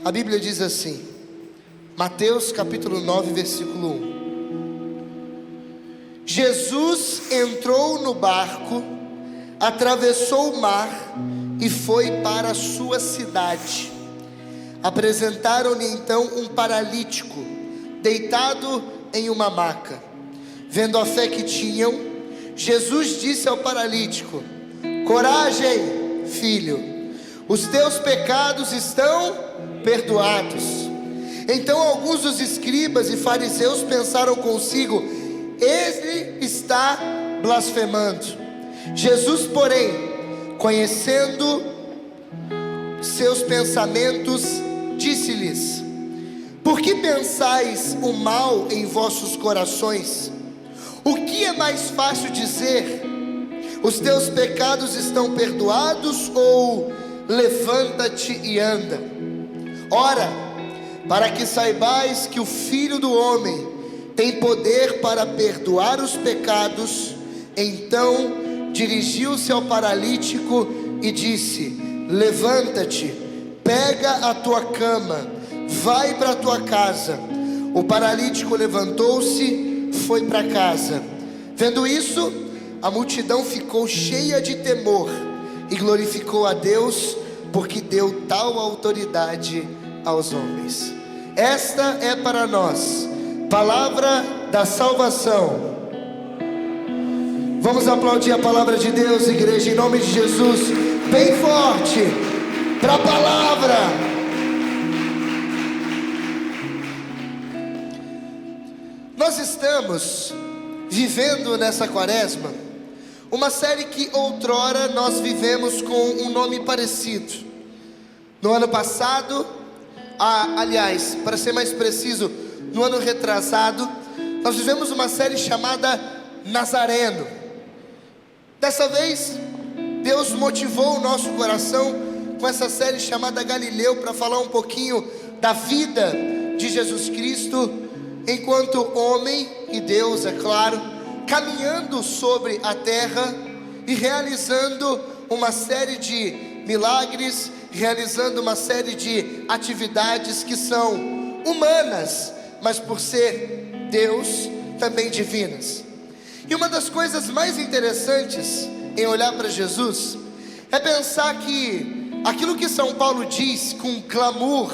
A Bíblia diz assim, Mateus capítulo 9, versículo 1. Jesus entrou no barco, atravessou o mar e foi para a sua cidade. Apresentaram-lhe então um paralítico, deitado em uma maca. Vendo a fé que tinham, Jesus disse ao paralítico: coragem, filho, os teus pecados estão perdoados. Então alguns dos escribas e fariseus pensaram consigo: ele está blasfemando. Jesus, porém, conhecendo seus pensamentos, disse-lhes: por que pensais o mal em vossos corações? O que é mais fácil dizer: os teus pecados estão perdoados, ou levanta-te e anda? Ora, para que saibais que o Filho do Homem tem poder para perdoar os pecados, então dirigiu-se ao paralítico e disse: levanta-te, pega a tua cama, vai para a tua casa. O paralítico levantou-se, foi para casa. Vendo isso, a multidão ficou cheia de temor e glorificou a Deus, porque deu tal autoridade aos homens. Esta é para nós palavra da salvação. Vamos aplaudir a palavra de Deus, igreja, em nome de Jesus, bem forte, para a palavra. Nós estamos vivendo nessa quaresma uma série que outrora nós vivemos com um nome parecido. No ano passado, aliás, para ser mais preciso, no ano retrasado, nós vivemos uma série chamada Nazareno. Dessa vez, Deus motivou o nosso coração com essa série chamada Galileu, para falar um pouquinho da vida de Jesus Cristo, enquanto homem e Deus, é claro, caminhando sobre a terra e realizando uma série de milagres, realizando uma série de atividades que são humanas, mas por ser Deus, também divinas. E uma das coisas mais interessantes em olhar para Jesus é pensar que aquilo que São Paulo diz com clamor,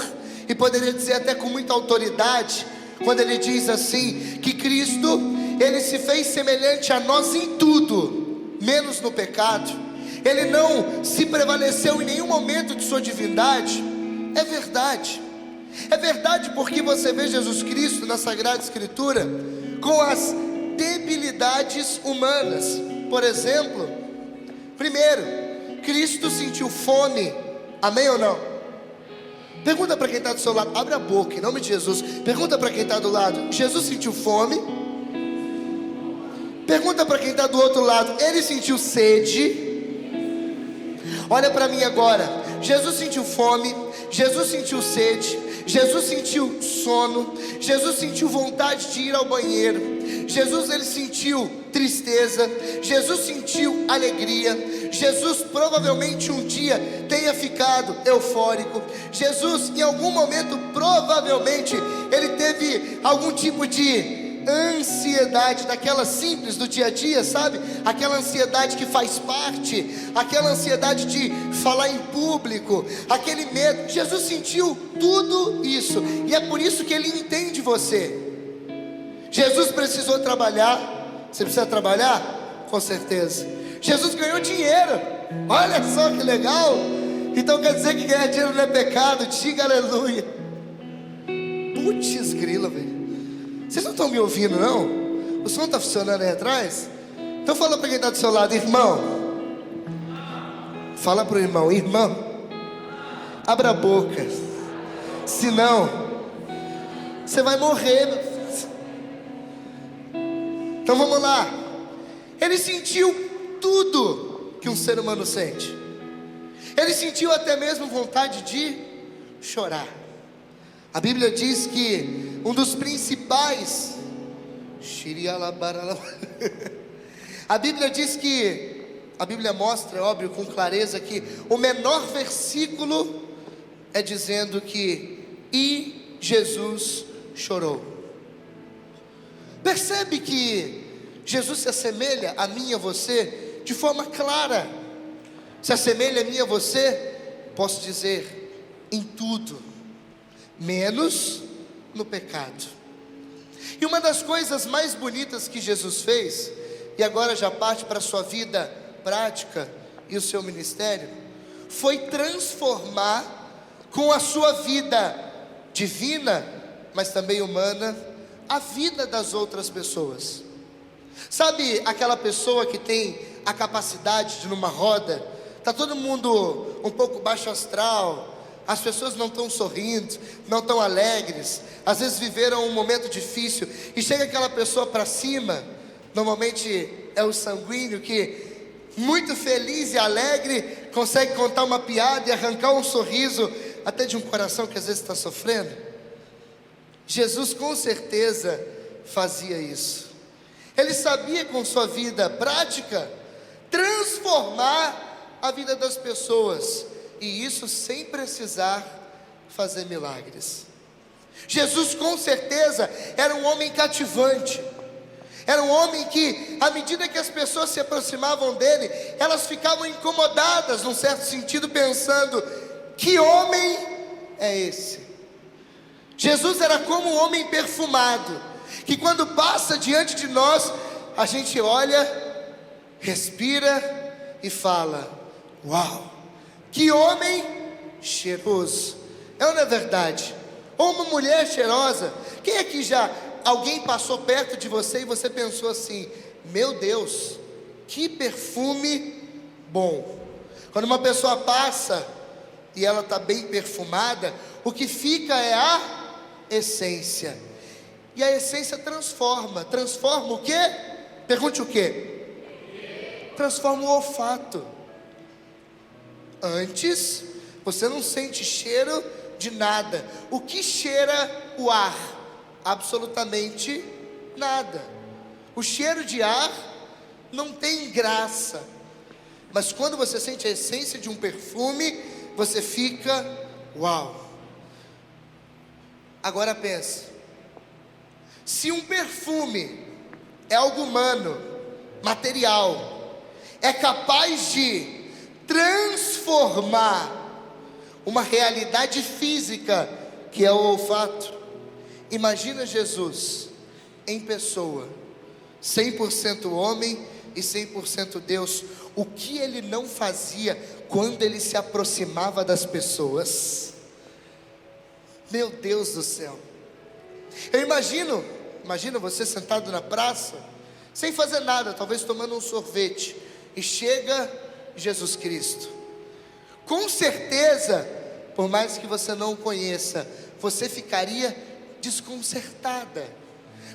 e poderia dizer até com muita autoridade, quando ele diz assim, que Cristo, ele se fez semelhante a nós em tudo, menos no pecado. Ele não se prevaleceu em nenhum momento de sua divindade. É verdade. É verdade, porque você vê Jesus Cristo na Sagrada Escritura com as debilidades humanas. Por exemplo, primeiro, Cristo sentiu fome. Amém ou não? Pergunta para quem está do seu lado, abre a boca em nome de Jesus. Pergunta para quem está do lado: Jesus sentiu fome? Pergunta para quem está do outro lado: ele sentiu sede? Olha para mim agora. Jesus sentiu fome, Jesus sentiu sede, Jesus sentiu sono, Jesus sentiu vontade de ir ao banheiro, Jesus, ele sentiu tristeza, Jesus sentiu alegria, Jesus provavelmente um dia tenha ficado eufórico, Jesus em algum momento provavelmente ele teve algum tipo de ansiedade, daquela simples do dia a dia, sabe? Aquela ansiedade que faz parte, aquela ansiedade de falar em público, aquele medo. Jesus sentiu tudo isso, e é por isso que ele entende você. Jesus precisou trabalhar. Você precisa trabalhar? Com certeza. Jesus ganhou dinheiro. Olha só que legal. Então quer dizer que ganhar dinheiro não é pecado? Diga aleluia. Putz grila, velho. Vocês não estão me ouvindo, não? O som está funcionando aí atrás? Então fala para quem está do seu lado: irmão. Fala para o irmão: irmão, abra a boca, senão você vai morrer. Então vamos lá. Ele sentiu tudo que um ser humano sente. Ele sentiu até mesmo vontade de chorar. A Bíblia diz que um dos principais a Bíblia diz que, a Bíblia mostra, óbvio, com clareza, que o menor versículo é dizendo e Jesus chorou. Percebe que Jesus se assemelha a mim e a você de forma clara. Se assemelha a mim e a você, posso dizer, em tudo, menos no pecado. E uma das coisas mais bonitas que Jesus fez, e agora já parte para a sua vida prática e o seu ministério, foi transformar com a sua vida divina, mas também humana, a vida das outras pessoas. Sabe aquela pessoa que tem a capacidade de, numa roda, está todo mundo um pouco baixo astral, as pessoas não estão sorrindo, não estão alegres, às vezes viveram um momento difícil, e chega aquela pessoa para cima, normalmente é o sanguíneo, que muito feliz e alegre, consegue contar uma piada e arrancar um sorriso, até de um coração que às vezes está sofrendo. Jesus com certeza fazia isso. Ele sabia com sua vida prática transformar a vida das pessoas, e isso sem precisar fazer milagres. Jesus com certeza era um homem cativante, era um homem que, à medida que as pessoas se aproximavam dele, elas ficavam incomodadas, num certo sentido, pensando: que homem é esse? Jesus era como um homem perfumado, que quando passa diante de nós, a gente olha, respira e fala: uau, que homem cheiroso. É ou não é verdade? Ou uma mulher cheirosa. Quem aqui já, alguém passou perto de você e você pensou assim: meu Deus, que perfume bom. Quando uma pessoa passa e ela está bem perfumada, o que fica é a essência. E a essência transforma o quê? Pergunte o quê? Transforma o olfato. Antes você não sente cheiro de nada. O que cheira o ar? Absolutamente nada. O cheiro de ar não tem graça, mas quando você sente a essência de um perfume, você fica uau. Agora pensa, se um perfume é algo humano, material, é capaz de transformar uma realidade física, que é o olfato, imagina Jesus em pessoa, 100% homem e 100% Deus. O que ele não fazia quando ele se aproximava das pessoas? Meu Deus do céu. Eu imagino você sentado na praça, sem fazer nada, talvez tomando um sorvete, e chega Jesus Cristo. Com certeza, por mais que você não o conheça, você ficaria desconcertada,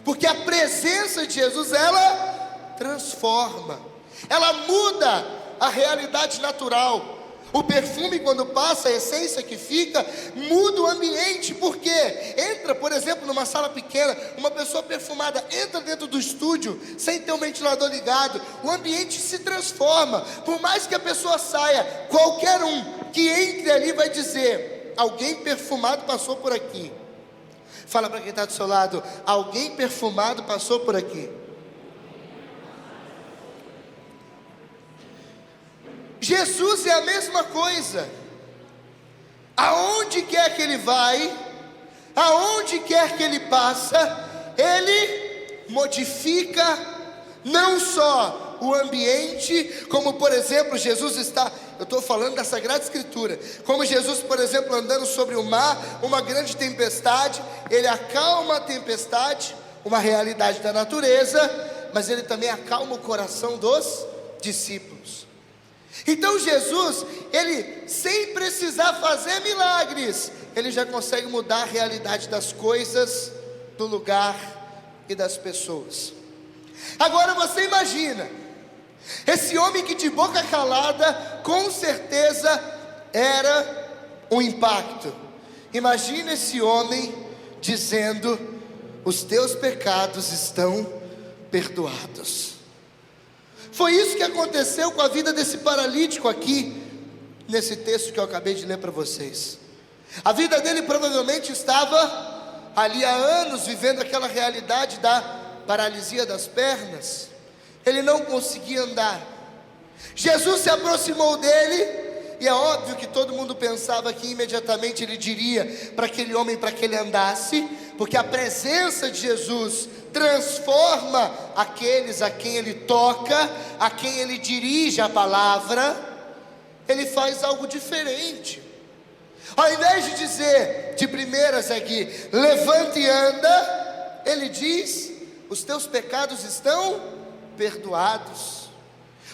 porque a presença de Jesus, ela transforma, ela muda a realidade natural. O perfume, quando passa, a essência que fica, muda o ambiente. Por quê? Entra, por exemplo, numa sala pequena, uma pessoa perfumada entra dentro do estúdio, sem ter um ventilador ligado, o ambiente se transforma. Por mais que a pessoa saia, qualquer um que entre ali vai dizer: alguém perfumado passou por aqui. Fala para quem está do seu lado: alguém perfumado passou por aqui. Jesus é a mesma coisa. Aonde quer que ele vai, aonde quer que ele passa, ele modifica não só o ambiente, como por exemplo Jesus está, eu estou falando da Sagrada Escritura, como Jesus, por exemplo, andando sobre o mar, uma grande tempestade, ele acalma a tempestade, uma realidade da natureza, mas ele também acalma o coração dos discípulos. Então Jesus, ele sem precisar fazer milagres, ele já consegue mudar a realidade das coisas, do lugar e das pessoas. Agora você imagina, esse homem que de boca calada, com certeza era um impacto. Imagina esse homem dizendo: os teus pecados estão perdoados. Foi isso que aconteceu com a vida desse paralítico aqui, nesse texto que eu acabei de ler para vocês. A vida dele provavelmente estava ali há anos vivendo aquela realidade da paralisia das pernas. Ele não conseguia andar. Jesus se aproximou dele, e é óbvio que todo mundo pensava que imediatamente ele diria para aquele homem para que ele andasse, porque a presença de Jesus transforma aqueles a quem ele toca, a quem ele dirige a palavra. Ele faz algo diferente. Ao invés de dizer de primeiras aqui, levante e anda, ele diz: os teus pecados estão perdoados.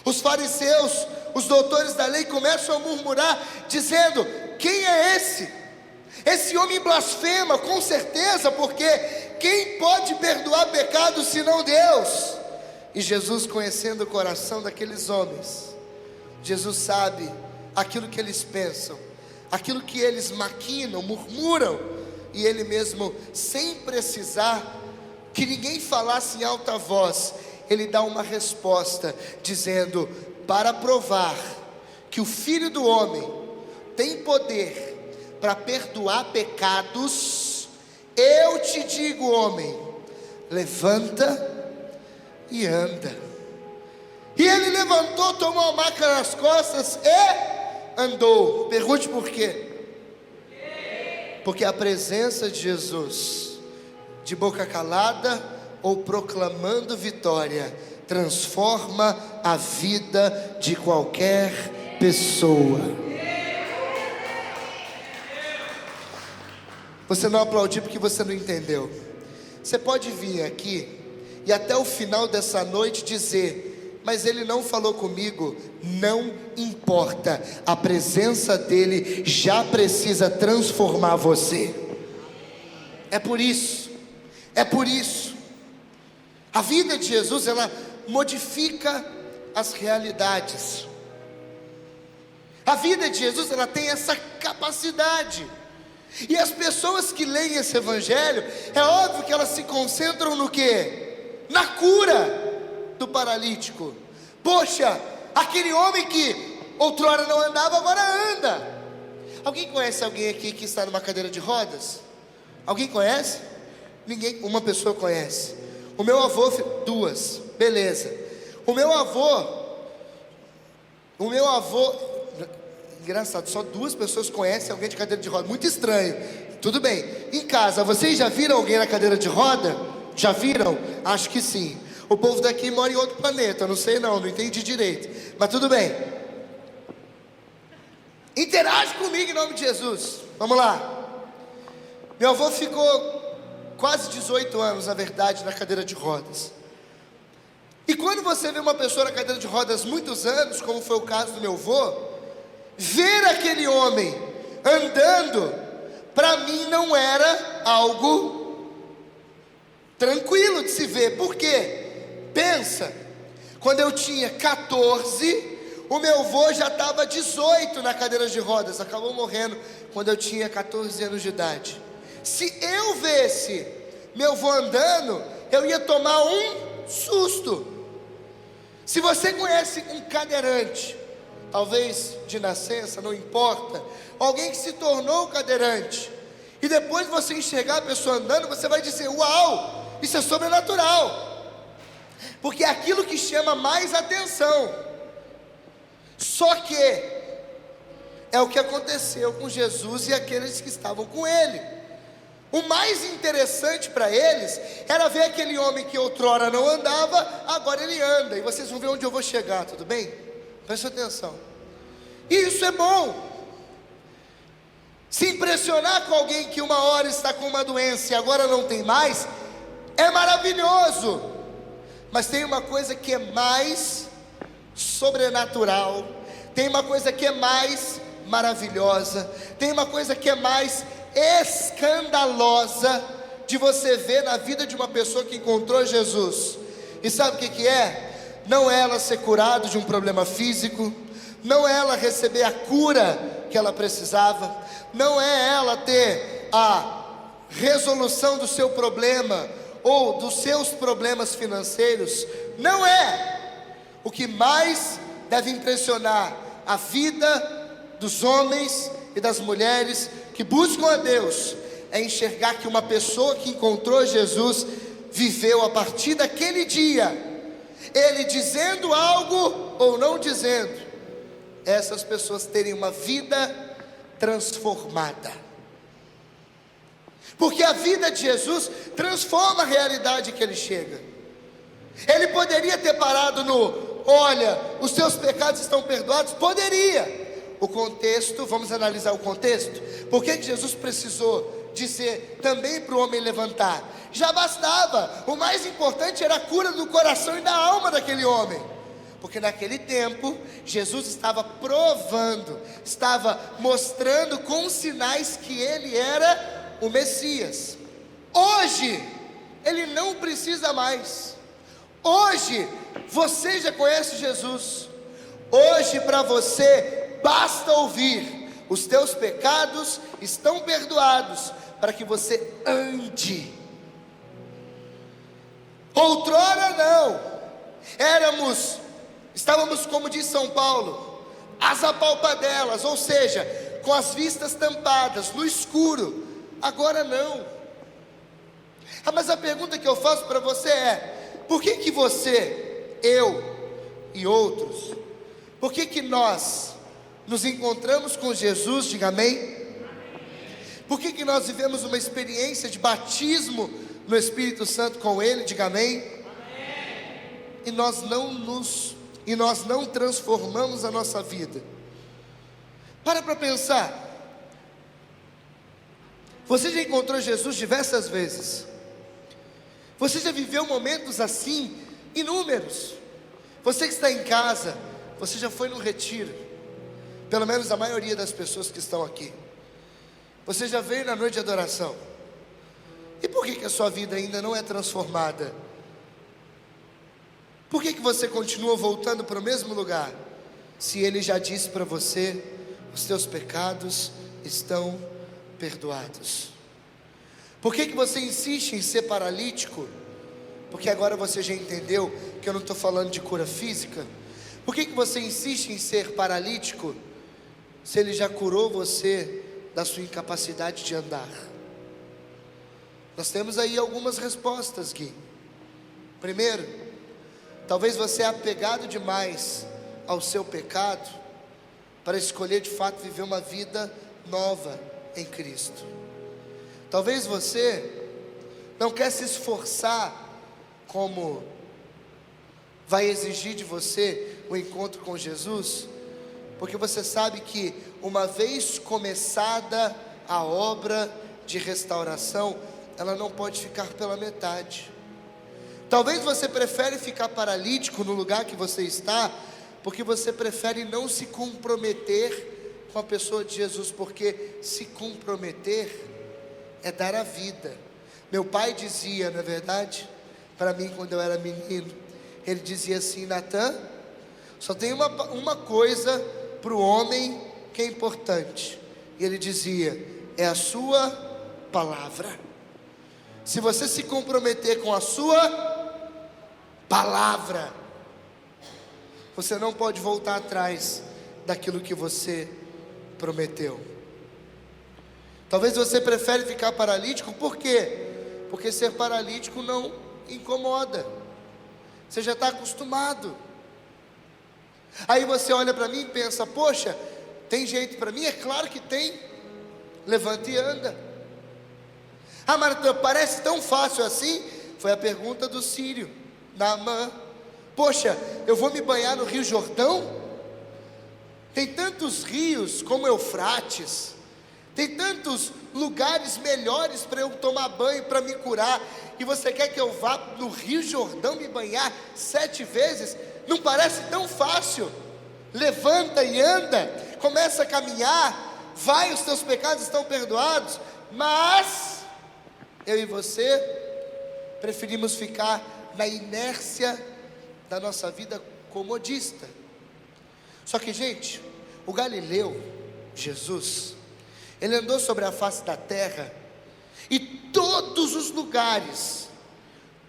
Os fariseus, os doutores da lei começam a murmurar, dizendo: quem é esse? Esse homem blasfema, com certeza, porque quem pode perdoar pecados senão Deus? E Jesus, conhecendo o coração daqueles homens, Jesus sabe aquilo que eles pensam, aquilo que eles maquinam, murmuram, e ele mesmo, sem precisar que ninguém falasse em alta voz, ele dá uma resposta, dizendo: para provar que o Filho do Homem tem poder para perdoar pecados, eu te digo, homem, levanta e anda. E ele levantou, tomou a maca nas costas e andou. Pergunte por quê? Porque a presença de Jesus, de boca calada ou proclamando vitória, transforma a vida de qualquer pessoa. Você não aplaudiu porque você não entendeu. Você pode vir aqui e até o final dessa noite dizer: mas ele não falou comigo. Não importa, a presença dele já precisa transformar você. É por isso a vida de Jesus, ela modifica as realidades. A vida de Jesus, ela tem essa capacidade. E as pessoas que leem esse evangelho, é óbvio que elas se concentram no quê? Na cura do paralítico. Poxa, aquele homem que outrora não andava, agora anda. Alguém conhece alguém aqui que está numa cadeira de rodas? Alguém conhece? Ninguém, uma pessoa conhece. O meu avô, duas, beleza. O meu avô, engraçado, só duas pessoas conhecem alguém de cadeira de roda, muito estranho. Tudo bem, em casa, vocês já viram alguém na cadeira de roda? Já viram? Acho que sim. O povo daqui mora em outro planeta, não sei não entendi direito, mas tudo bem. Interage comigo em nome de Jesus, vamos lá. Meu avô ficou quase 18 anos, na verdade, na cadeira de rodas. E quando você vê uma pessoa na cadeira de rodas muitos anos, como foi o caso do meu avô, ver aquele homem andando, para mim não era algo tranquilo de se ver. Por quê? Pensa, quando eu tinha 14, o meu avô já estava 18 na cadeira de rodas, acabou morrendo quando eu tinha 14 anos de idade. Se eu visse meu avô andando, eu ia tomar um susto. Se você conhece um cadeirante, talvez de nascença, não importa, alguém que se tornou cadeirante, e depois você enxergar a pessoa andando, você vai dizer: uau, isso é sobrenatural, porque é aquilo que chama mais atenção. Só que é o que aconteceu com Jesus e aqueles que estavam com ele. O mais interessante para eles era ver aquele homem que outrora não andava, agora ele anda. E vocês vão ver onde eu vou chegar, tudo bem? Preste atenção. E isso é bom. Se impressionar com alguém que uma hora está com uma doença e agora não tem mais, é maravilhoso. Mas tem uma coisa que é mais sobrenatural, tem uma coisa que é mais maravilhosa, tem uma coisa que é mais escandalosa de você ver na vida de uma pessoa que encontrou Jesus. E sabe o que é? Não é ela ser curada de um problema físico, não é ela receber a cura que ela precisava, não é ela ter a resolução do seu problema ou dos seus problemas financeiros. Não é. O que mais deve impressionar a vida dos homens e das mulheres que buscam a Deus, é enxergar que uma pessoa que encontrou Jesus viveu a partir daquele dia, ele dizendo algo ou não dizendo, essas pessoas terem uma vida transformada. Porque a vida de Jesus transforma a realidade que ele chega. Ele poderia ter parado no: olha, os seus pecados estão perdoados. Poderia. O contexto, vamos analisar o contexto. Por que Jesus precisou dizer também para o homem levantar? Já bastava. O mais importante era a cura do coração e da alma daquele homem. Porque naquele tempo, Jesus estava provando, estava mostrando com sinais que ele era o Messias. Hoje, ele não precisa mais. Hoje, você já conhece Jesus. Hoje, para você, basta ouvir: os teus pecados estão perdoados, para que você ande. Outrora não, estávamos, como diz São Paulo, às apalpadelas, ou seja, com as vistas tampadas, no escuro. Agora não. Mas a pergunta que eu faço para você é: por que você, eu e outros, por que nós nos encontramos com Jesus? Diga amém. Por que nós vivemos uma experiência de batismo no Espírito Santo com Ele? Diga amém. E nós não transformamos a nossa vida. Para pensar. Você já encontrou Jesus diversas vezes. Você já viveu momentos assim, inúmeros. Você que está em casa, você já foi num retiro. Pelo menos a maioria das pessoas que estão aqui. Você já veio na noite de adoração. E por que a sua vida ainda não é transformada? Por que você continua voltando para o mesmo lugar? Se Ele já disse para você: os teus pecados estão perdoados. Por que você insiste em ser paralítico? Porque agora você já entendeu que eu não estou falando de cura física. Por que você insiste em ser paralítico, se Ele já curou você da sua incapacidade de andar? Nós temos aí algumas respostas, Gui. Primeiro, talvez você é apegado demais ao seu pecado para escolher de fato viver uma vida nova em Cristo. Talvez você não quer se esforçar como vai exigir de você o encontro com Jesus, porque você sabe que uma vez começada a obra de restauração, ela não pode ficar pela metade. Talvez você prefere ficar paralítico no lugar que você está, porque você prefere não se comprometer com a pessoa de Jesus, porque se comprometer é dar a vida. Meu pai dizia, na verdade, para mim quando eu era menino, ele dizia assim: Natan, só tem uma coisa para o homem que é importante, e ele dizia: é a sua palavra. Se você se comprometer com a sua palavra, você não pode voltar atrás daquilo que você prometeu. Talvez você prefere ficar paralítico. Por quê? Porque ser paralítico não incomoda. Você já está acostumado. Aí você olha para mim e pensa: poxa, tem jeito para mim? É claro que tem. Levanta e anda. Ah, Marta, parece tão fácil assim? Foi a pergunta do sírio, Naamã. Poxa, eu vou me banhar no Rio Jordão? Tem tantos rios como Eufrates, tem tantos lugares melhores para eu tomar banho, para me curar, e você quer que eu vá no Rio Jordão me banhar 7 vezes? Não parece tão fácil? Levanta e anda, começa a caminhar, vai, os teus pecados estão perdoados. Mas eu e você preferimos ficar na inércia da nossa vida comodista. Só que, gente, o Galileu, Jesus, ele andou sobre a face da terra, e todos os lugares,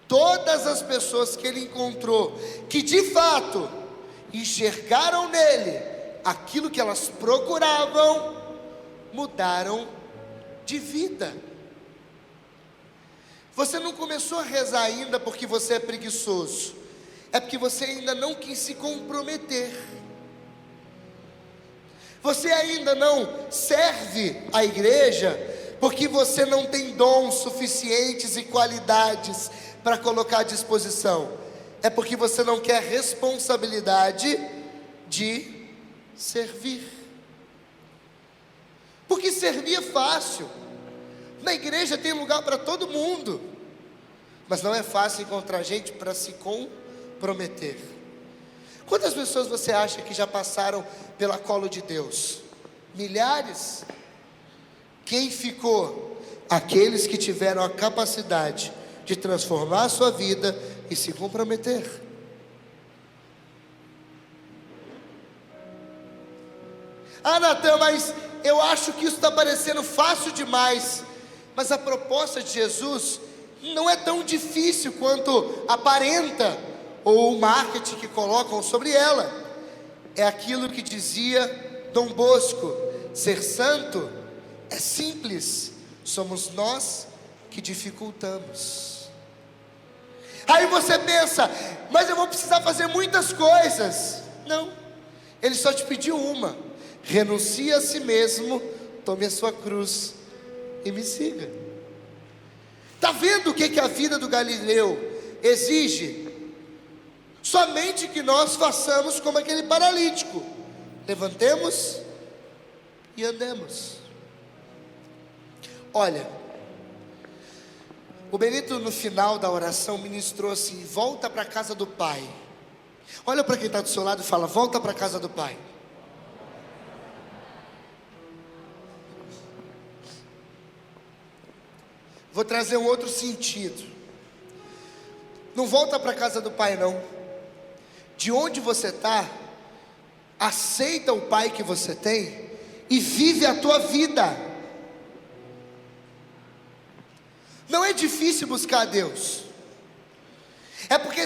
todas as pessoas que ele encontrou, que de fato enxergaram nele aquilo que elas procuravam, mudaram de vida. Você não começou a rezar ainda porque você é preguiçoso, é porque você ainda não quis se comprometer. Você ainda não serve a igreja porque você não tem dons suficientes e qualidades para colocar à disposição. É porque você não quer responsabilidade de servir. Porque servir é fácil. Na igreja tem lugar para todo mundo, mas não é fácil encontrar gente para se comprometer. Quantas pessoas você acha que já passaram pela colo de Deus? Milhares. Quem ficou? Aqueles que tiveram a capacidade de transformar a sua vida e se comprometer. Ah, Natan, mas eu acho que isso está parecendo fácil demais. Mas a proposta de Jesus não é tão difícil quanto aparenta, ou o marketing que colocam sobre ela. É aquilo que dizia Dom Bosco: ser santo é simples, somos nós que dificultamos. Aí você pensa, mas eu vou precisar fazer muitas coisas. Não, ele só te pediu uma: renuncie a si mesmo, tome a sua cruz e me siga. Está vendo o que a vida do Galileu exige? Somente que nós façamos como aquele paralítico: levantemos e andemos. Olha, o Benito no final da oração ministrou assim: volta para a casa do Pai. Olha para quem está do seu lado e fala: volta para a casa do Pai. Vou trazer um outro sentido. Não volta para a casa do Pai não. De onde você está, aceita o Pai que você tem e vive a tua vida. Não é difícil buscar a Deus. É porque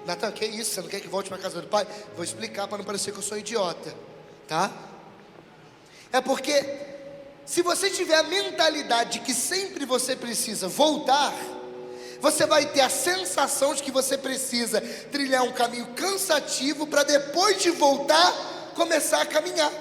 Natan, que isso? Você não quer que volte para a casa do Pai? Vou explicar para não parecer que eu sou idiota, tá? É porque se você tiver a mentalidade de que sempre você precisa voltar, você vai ter a sensação de que você precisa trilhar um caminho cansativo para depois de voltar, começar a caminhar.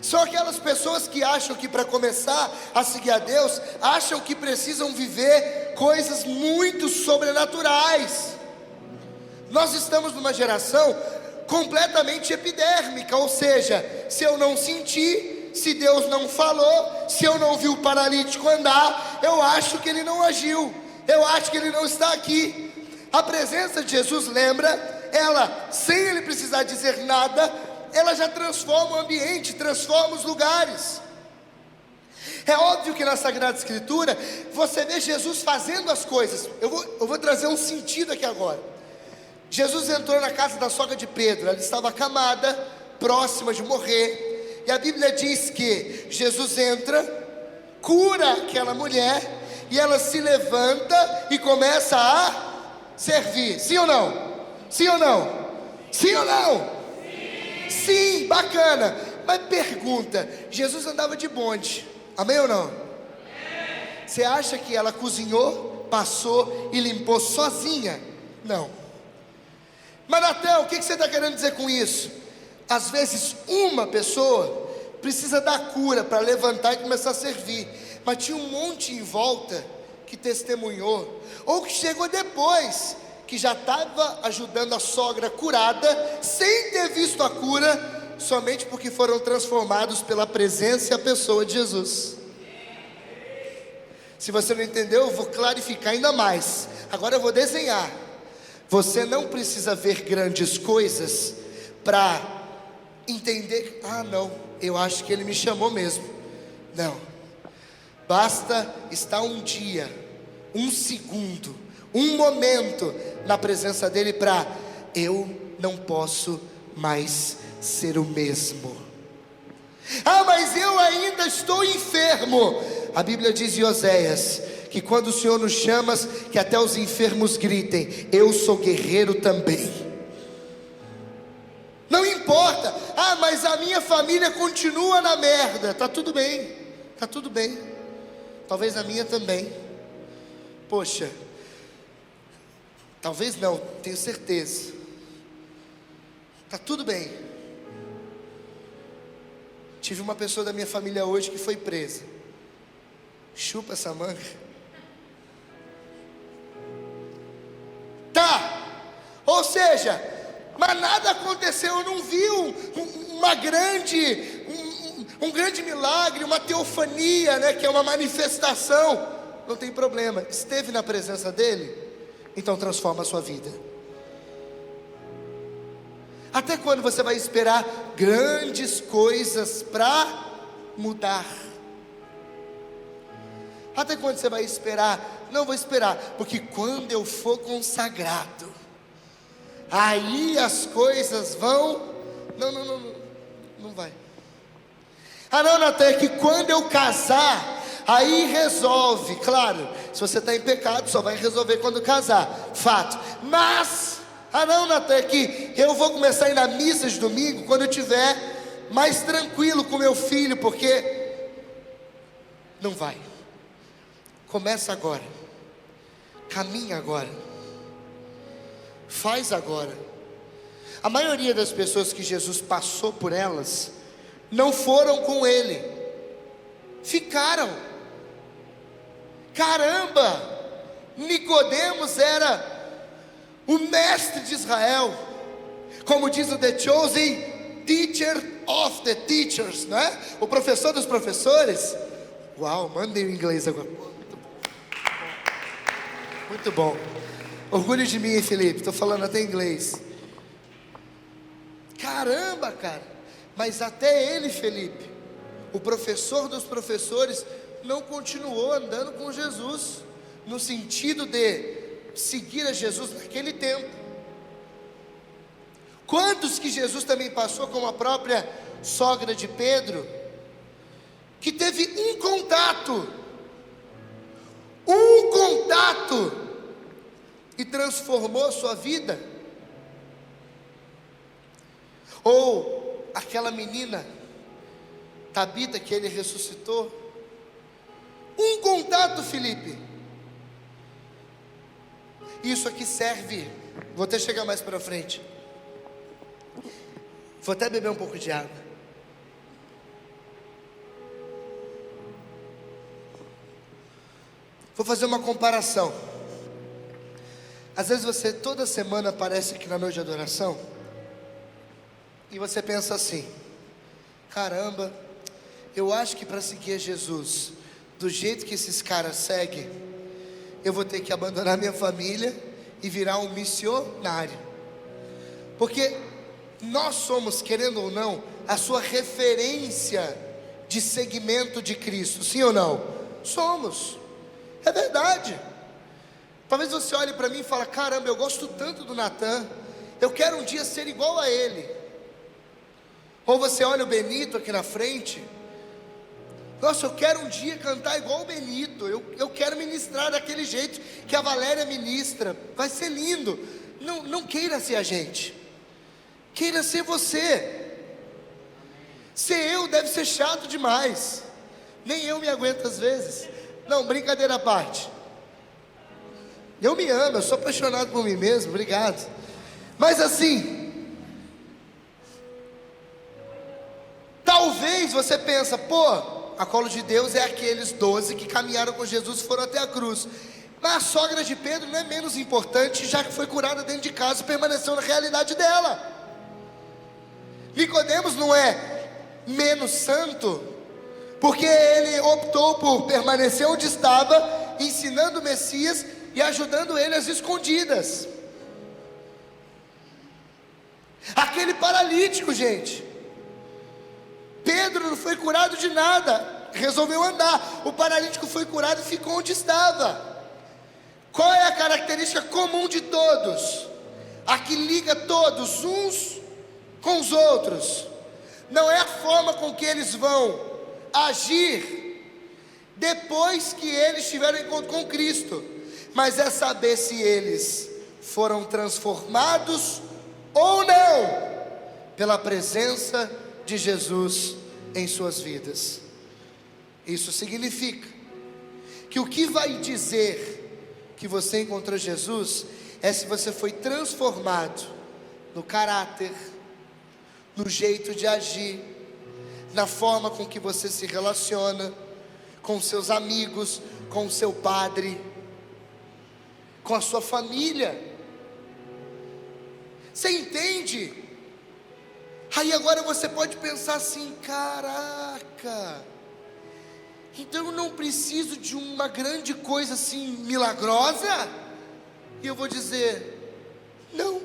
São aquelas pessoas que acham que para começar a seguir a Deus, acham que precisam viver coisas muito sobrenaturais. Nós estamos numa geração completamente epidérmica, ou seja, se eu não sentir, se Deus não falou, se eu não vi o paralítico andar, eu acho que ele não agiu, eu acho que ele não está aqui. A presença de Jesus, lembra, ela, sem ele precisar dizer nada, ela já transforma o ambiente, transforma os lugares. É óbvio que na Sagrada Escritura você vê Jesus fazendo as coisas. Eu vou trazer um sentido aqui agora. Jesus entrou na casa da sogra de Pedro. Ela estava acamada, próxima de morrer. E a Bíblia diz que Jesus entra, cura aquela mulher, e ela se levanta e começa a servir. Sim ou não? Sim ou não? Sim ou não? Sim, bacana. Mas pergunta: Jesus andava de bonde, amém ou não? Você acha que ela cozinhou, passou e limpou sozinha? Não. Mas Natan, o que você está querendo dizer com isso? Às vezes uma pessoa precisa da cura para levantar e começar a servir, mas tinha um monte em volta que testemunhou, ou que chegou depois, que já estava ajudando a sogra curada, sem ter visto a cura, somente porque foram transformados pela presença e a pessoa de Jesus. Se você não entendeu, eu vou clarificar ainda mais. Agora eu vou desenhar. Você não precisa ver grandes coisas para entender: ah não, eu acho que ele me chamou mesmo. Não, basta estar um dia, um segundo, um momento na presença dele para: eu não posso mais ser o mesmo. Ah, mas eu ainda estou enfermo. A Bíblia diz em Oséias que quando o Senhor nos chama, que até os enfermos gritem: eu sou guerreiro também. Não importa, ah, mas a minha família continua na merda. Tá tudo bem, tá tudo bem. Talvez a minha também. Poxa, talvez não, tenho certeza. Tá tudo bem. Tive uma pessoa da minha família hoje que foi presa. Chupa essa manga. Tá, ou seja, mas nada aconteceu. Eu não vi um grande milagre, uma teofania, né, que é uma manifestação. Não tem problema, esteve na presença dele, então transforma a sua vida. Até quando você vai esperar grandes coisas para mudar? Até quando você vai esperar? Não vou esperar, porque quando eu for consagrado, aí as coisas vão. Não vai. Ah não, Natan, é que quando eu casar, aí resolve. Claro, se você está em pecado, só vai resolver quando casar, fato. Mas, ah não, Natan, é que eu vou começar a ir na missa de domingo quando eu estiver mais tranquilo com meu filho, porque não vai. Começa agora, caminha agora, faz agora. A maioria das pessoas que Jesus passou por elas, não foram com ele, ficaram. Caramba, Nicodemos era o mestre de Israel, como diz o The Chosen, teacher of the teachers, não é? O professor dos professores. Uau, mandei o inglês agora. Muito bom. Orgulho de mim, hein, Felipe? Estou falando até inglês. Caramba, cara. Mas até ele, Felipe, o professor dos professores, não continuou andando com Jesus, no sentido de seguir a Jesus naquele tempo. Quantos que Jesus também passou, como a própria sogra de Pedro, que teve um contato, e transformou a sua vida? Ou aquela menina Tabita que ele ressuscitou, um contato, Felipe. Isso aqui serve, vou até chegar mais para frente, vou até beber um pouco de água. Vou fazer uma comparação. Às vezes você toda semana aparece aqui na noite de adoração e você pensa assim: caramba, eu acho que para seguir Jesus do jeito que esses caras seguem, eu vou ter que abandonar minha família e virar um missionário. Porque nós somos, querendo ou não, a sua referência de seguimento de Cristo, sim ou não? Somos, é verdade. Talvez você olhe para mim e fale: caramba, eu gosto tanto do Natan, eu quero um dia ser igual a ele. Ou você olha o Benito aqui na frente: nossa, eu quero um dia cantar igual o Benito, eu quero ministrar daquele jeito que a Valéria ministra, vai ser lindo. Não queira ser a gente, queira ser você. Ser eu deve ser chato demais, nem eu me aguento às vezes. Não, brincadeira à parte, eu me amo, eu sou apaixonado por mim mesmo, obrigado. Mas assim, talvez você pensa: pô, a colo de Deus é aqueles 12 que caminharam com Jesus e foram até a cruz. Mas a sogra de Pedro não é menos importante, já que foi curada dentro de casa e permaneceu na realidade dela. Nicodemos não é menos santo, porque ele optou por permanecer onde estava, ensinando o Messias e ajudando ele às escondidas. Aquele paralítico, gente, Pedro não foi curado de nada, resolveu andar. O paralítico foi curado e ficou onde estava. Qual é a característica comum de todos? A que liga todos uns com os outros. Não é a forma com que eles vão agir depois que eles tiveram encontro com Cristo, mas é saber se eles foram transformados ou não pela presença de Jesus em suas vidas. Isso significa que o que vai dizer que você encontrou Jesus é se você foi transformado no caráter, no jeito de agir, na forma com que você se relaciona com seus amigos, com o seu padre, com a sua família. Você entende? Aí agora você pode pensar assim: caraca, então eu não preciso de uma grande coisa assim milagrosa? E eu vou dizer: não.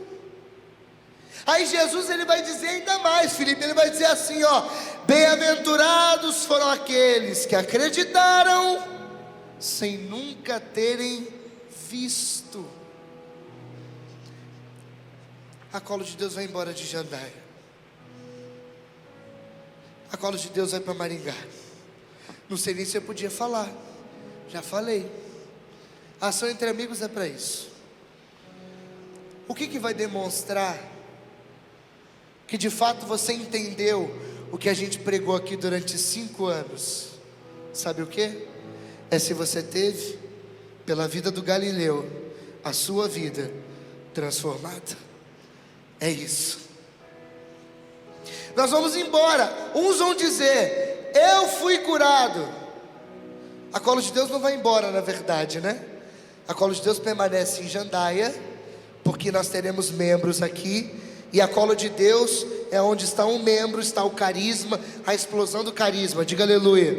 Aí Jesus ele vai dizer ainda mais, Felipe, ele vai dizer assim, ó: bem-aventurados foram aqueles que acreditaram sem nunca terem visto. A Colo de Deus vai embora de Jandaia. A Colo de Deus vai para Maringá. Não sei nem se eu podia falar. Já falei. A ação entre amigos é para isso. O que vai demonstrar que de fato você entendeu o que a gente pregou aqui durante 5 anos? Sabe o que? É se você teve, pela vida do Galileu, a sua vida transformada. É isso. Nós vamos embora. Uns vão dizer: eu fui curado. A Colo de Deus não vai embora, na verdade, né? A Colo de Deus permanece em Jandaia, porque nós teremos membros aqui. E a Colo de Deus é onde está um membro, está o carisma, a explosão do carisma. Diga aleluia.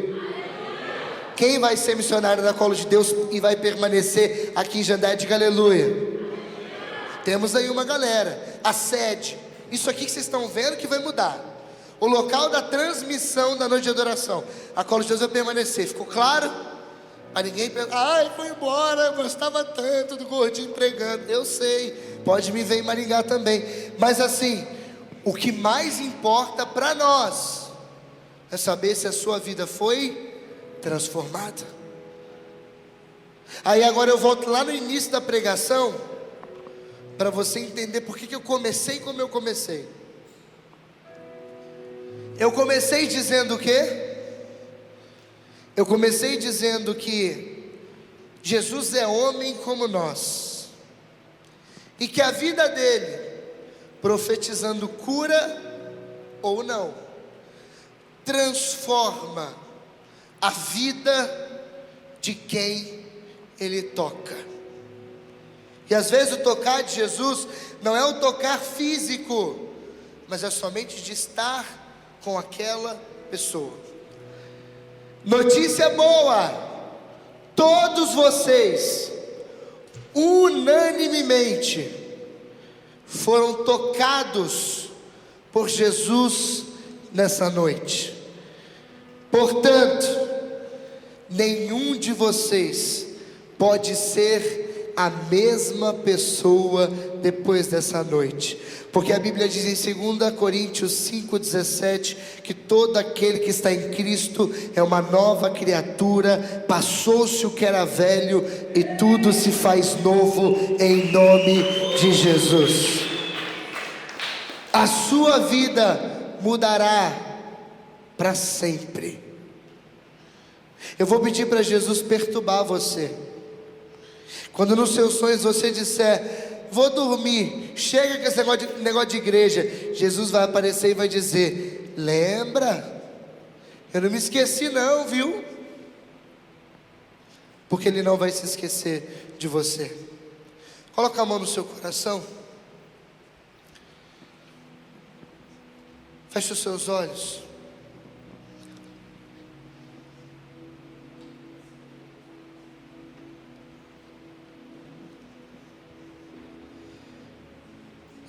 Quem vai ser missionário da Colo de Deus e vai permanecer aqui em Jandaia? Diga aleluia. Temos aí uma galera. A sede, isso aqui que vocês estão vendo que vai mudar. O local da transmissão da noite de adoração, a Colo de Deus vai permanecer. Ficou claro? Para ninguém perguntar: ai, foi embora, eu gostava tanto do gordinho pregando. Eu sei, pode me ver em Maringá também. Mas assim, o que mais importa para nós é saber se a sua vida foi transformada. Aí agora eu volto lá no início da pregação, para você entender por que eu comecei como eu comecei. Eu comecei dizendo o quê? Eu comecei dizendo que Jesus é homem como nós, e que a vida dele, profetizando cura ou não, transforma a vida de quem ele toca. E às vezes o tocar de Jesus não é o tocar físico, mas é somente de estar com aquela pessoa. Notícia boa: todos vocês, unanimemente, foram tocados por Jesus nessa noite. Portanto, nenhum de vocês pode ser a mesma pessoa depois dessa noite, porque a Bíblia diz em 2 Coríntios 5,17 que todo aquele que está em Cristo é uma nova criatura, passou-se o que era velho e tudo se faz novo em nome de Jesus. A sua vida mudará para sempre. Eu vou pedir para Jesus perturbar você. Quando nos seus sonhos você disser: vou dormir, chega com esse negócio de igreja, Jesus vai aparecer e vai dizer: lembra? Eu não me esqueci não, viu? Porque Ele não vai se esquecer de você. Coloca a mão no seu coração. Feche os seus olhos.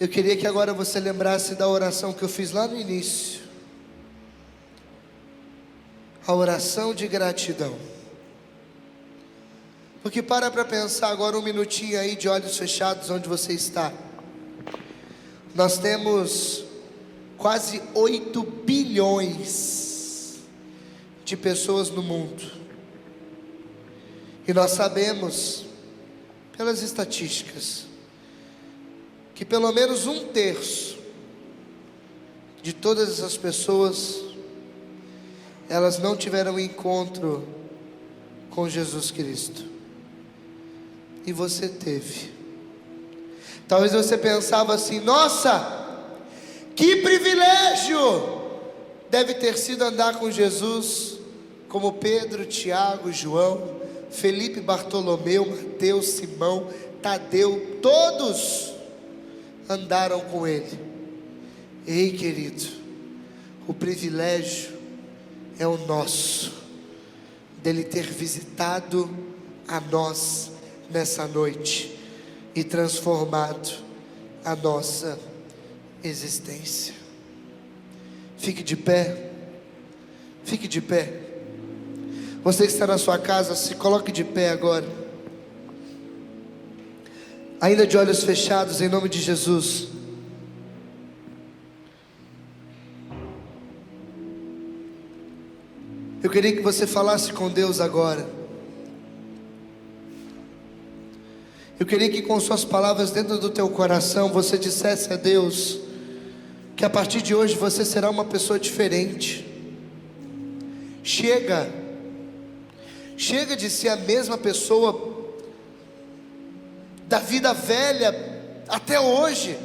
Eu queria que agora você lembrasse da oração que eu fiz lá no início. A oração de gratidão. Porque para pensar agora um minutinho aí de olhos fechados onde você está. Nós temos quase 8 bilhões de pessoas no mundo. E nós sabemos, pelas estatísticas, que pelo menos 1/3 de todas essas pessoas, elas não tiveram encontro com Jesus Cristo. E você teve. Talvez você pensava assim: nossa, que privilégio deve ter sido andar com Jesus, como Pedro, Tiago, João, Felipe, Bartolomeu, Mateus, Simão, Tadeu, todos andaram com ele. Ei, querido, o privilégio é o nosso, dele ter visitado a nós nessa noite e transformado a nossa existência. Fique de pé, fique de pé. Você que está na sua casa, se coloque de pé agora, ainda de olhos fechados, em nome de Jesus. Eu queria que você falasse com Deus agora. Eu queria que com suas palavras dentro do teu coração você dissesse a Deus que a partir de hoje você será uma pessoa diferente. Chega de ser a mesma pessoa da vida velha até hoje.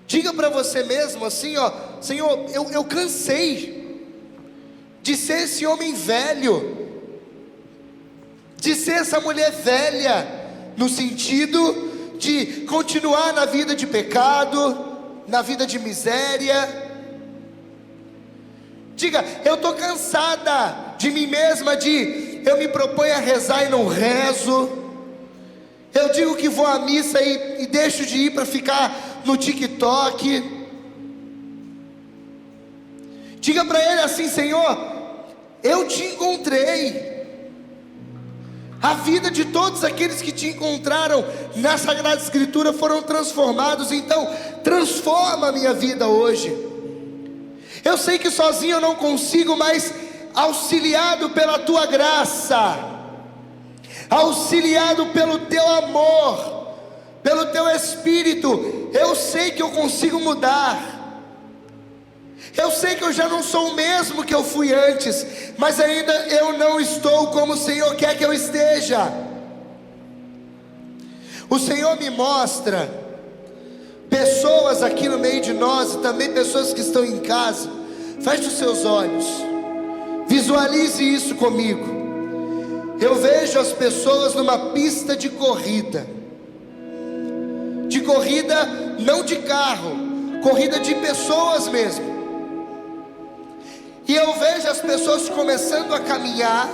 Diga para você mesmo assim, ó: Senhor, eu cansei de ser esse homem velho, de ser essa mulher velha, no sentido de continuar na vida de pecado, na vida de miséria. Diga: eu estou cansada de mim mesma, eu me proponho a rezar e não rezo. Eu digo que vou à missa e deixo de ir para ficar no TikTok. Diga para Ele assim: Senhor, eu te encontrei. A vida de todos aqueles que te encontraram na Sagrada Escritura foram transformados. Então transforma a minha vida hoje. Eu sei que sozinho eu não consigo, mas auxiliado pela tua graça, auxiliado pelo teu amor, pelo teu Espírito, eu sei que eu consigo mudar. Eu sei que eu já não sou o mesmo que eu fui antes, mas ainda eu não estou como o Senhor quer que eu esteja. O Senhor me mostra pessoas aqui no meio de nós, e também pessoas que estão em casa. Feche os seus olhos, visualize isso comigo. Eu vejo as pessoas numa pista de corrida não de carro, corrida de pessoas mesmo. E eu vejo as pessoas começando a caminhar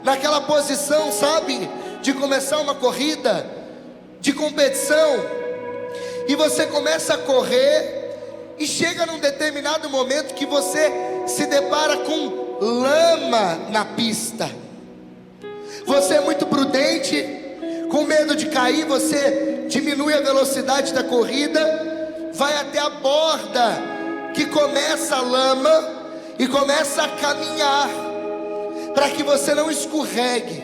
naquela posição, sabe, de começar uma corrida de competição. E você começa a correr e chega num determinado momento que você se depara com lama na pista. Você é muito prudente, com medo de cair, você diminui a velocidade da corrida, vai até a borda que começa a lama e começa a caminhar, para que você não escorregue.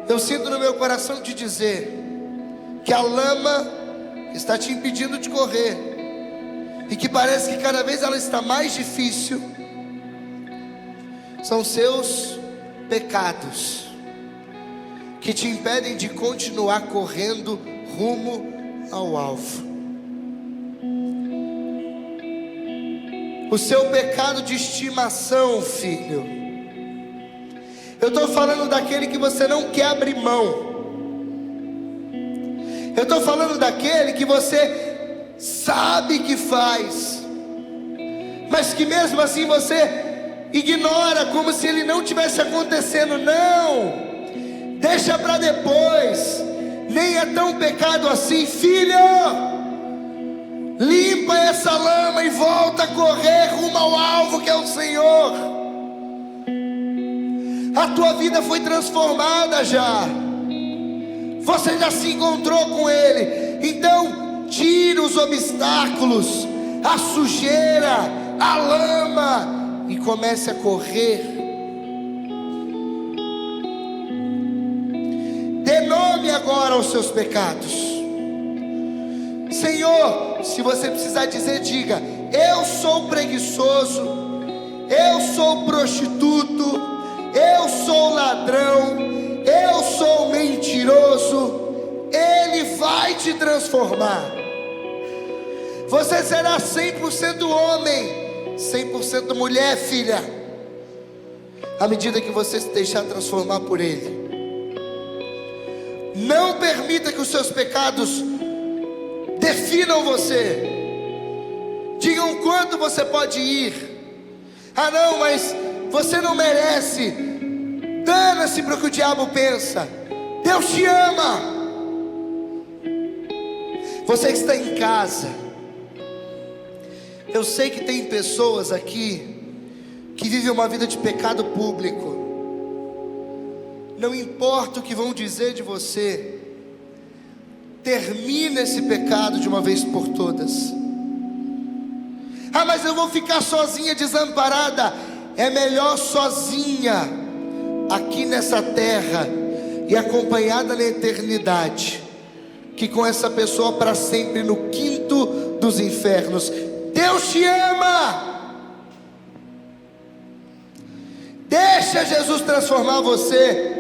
Eu sinto no meu coração te dizer que a lama está te impedindo de correr, e que parece que cada vez ela está mais difícil. São seus pecados que te impedem de continuar correndo rumo ao alvo. O seu pecado de estimação, filho. Eu estou falando daquele que você não quer abrir mão. Eu estou falando daquele que você sabe que faz, mas que mesmo assim você ignora, como se ele não tivesse acontecendo. Não, deixa para depois. Nem é tão pecado assim, filho. Limpa essa lama e volta a correr rumo ao alvo, que é o Senhor. A tua vida foi transformada já. Você já se encontrou com Ele. Então tira os obstáculos, a sujeira, a lama, e comece a correr. Dê nome agora aos seus pecados. Senhor, se você precisar dizer, diga: eu sou preguiçoso, eu sou prostituto, eu sou ladrão, eu sou mentiroso. Ele vai te transformar. Você será 100% homem, 100% mulher, filha, à medida que você se deixar transformar por Ele. Não permita que os seus pecados definam você, digam quanto você pode ir. Ah não, mas você não merece. Dana-se para o que o diabo pensa. Deus te ama. Você que está em casa, eu sei que tem pessoas aqui que vivem uma vida de pecado público. Não importa o que vão dizer de você, termina esse pecado de uma vez por todas. Ah, mas eu vou ficar sozinha, desamparada. É melhor sozinha aqui nessa terra e acompanhada na eternidade, que com essa pessoa para sempre no quinto dos infernos. Deus te ama. Deixa Jesus transformar você.